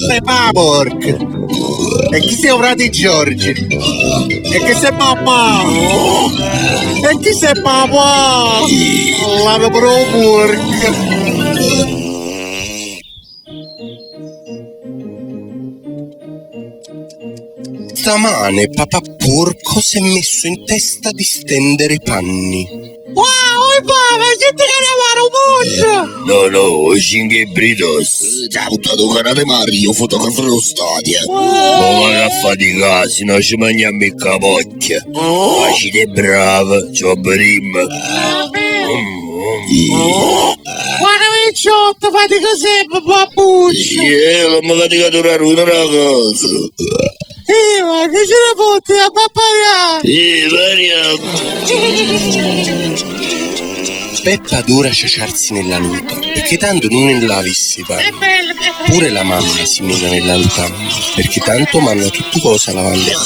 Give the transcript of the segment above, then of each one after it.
Peppa Pork. E chi sei frate Giorgi? E chi sei mamma? E chi sei papà? La Pork. Stamane papà Porco si è messo in testa di stendere i panni. Wow, papà, gente che ne va un mondo! No, cinque bridos. Ti ha buttato un canale Mario, fotografo dello stadio. Non vai a faticare, se no ci mangiamo il capocchia. Facile e brava, c'ho prima. Guarda il ciotto, fatica sempre, babbuccio! Non mi fatica durare una cosa. Ma che ce ne fotti a papà? Variamo. Peppa adora ciaciarsi nella nuca, perché tanto non ne lavissi pane. Pure la mamma si mena nella nuca, perché tanto mangia tutte cose alla lavanderia.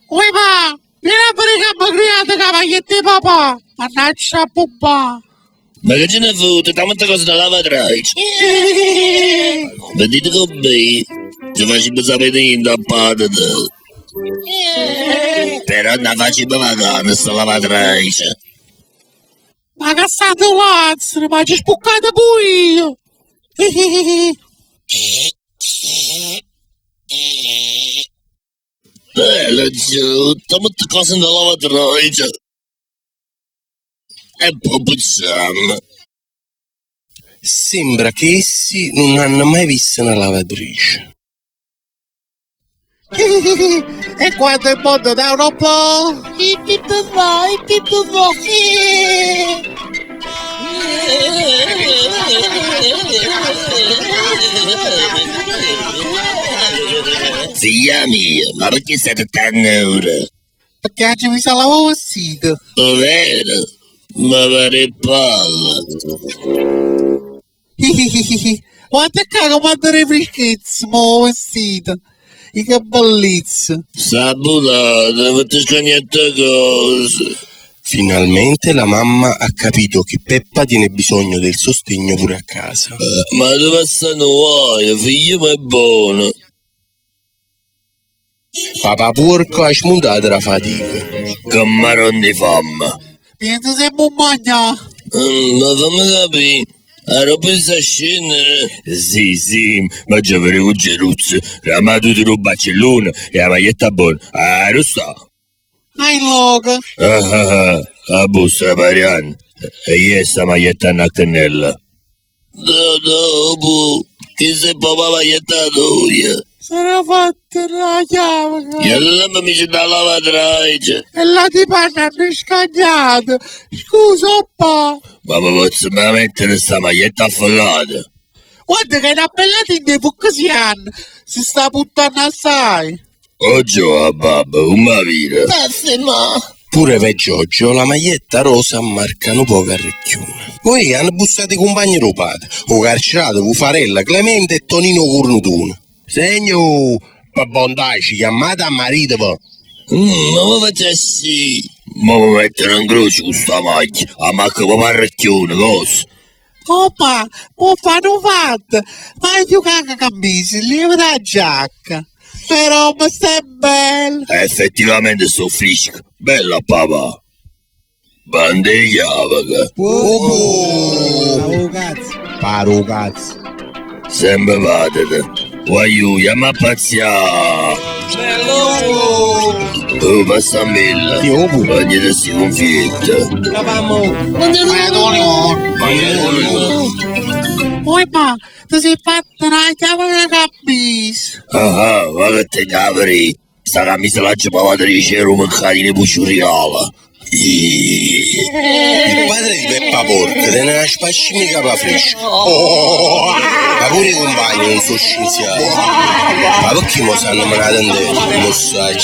Oi, ma, vieni a fare che mi create cavagliette papà. Mannaggia puppa. Ma che ce ne fotte? Tante cose da lavatrice. Vedete con me, ci facciamo sapere in da patata. Però non facciamo vagare sta lavatrice. Ma che state lazzare, ma ci spuccate pure io. Bella giù, tante cose da lavatrice. E poi pensando. Sembra che essi non hanno mai visto una lavatrice. E quando il mondo dà un po', il pippo no. Figlia mia, ma perché siete tan ora? Perché oggi mi sa l'avevo vestito. Vero? Ma pare palla. Guarda qua come delle freschezze, ma ho vestito. E che bellezza. Sabulata, ma ti scagnette cose. Finalmente la mamma ha capito che Peppa tiene bisogno del sostegno pure a casa. Ma dove stanno voi? Figlio ma è buono. Papà Porco ha smontato la fatica. Che maron di fame. Penso sempre un magna. Ma fammi capire. La roba sta scendere? Sì, ma già per un geruzzo, la madre di un bacellone e la maglietta buona. Lo sta. Hai logo. La busta parian. E io sta maglietta a cannella. Dopo, che se papà maglietta tua. Sarà fatta la chiave. E allora mi c'è da lavatrice. E la ti panna hanno scagnato. Scusa, papà. Ma posso mai mettere sta maglietta affogata? Guarda che è una bella tinta così hanno. Si sta buttando assai. Oggi a babbo, come vita? Pure Veggioggio la maglietta rosa marcano poco arrecchione. Poi hanno bussato i compagni rubati. O carcerato Bufarella, Clemente e Tonino Cornutone. Segno, per bontà ci chiamate a marito. Ma mi facessi. Ma mi mettono in croce con sta macchina. A macchina come arrecchione, cosa? Papà, non fatto. Ma io caga cammisi, leva la giacca. Però ma stai bello. Effettivamente sto fresco. Bella papà. Bandigliava. Paro cazzo. Sempre vadete. Guaiuia, ma pazzia. Oh, passa mille. Bagnete si confietta. Poi ma, ti sei fatto una chiave da cammisi. Ma che te cavoli. Sta camisa la lavatrice era un cadine pucciuriala. Il padre di Peppa Porca te ne spasci mica pa fresco. Ma pure i compagni non sono scienziati. Ma perché mo sanno manare in te? Lo sai.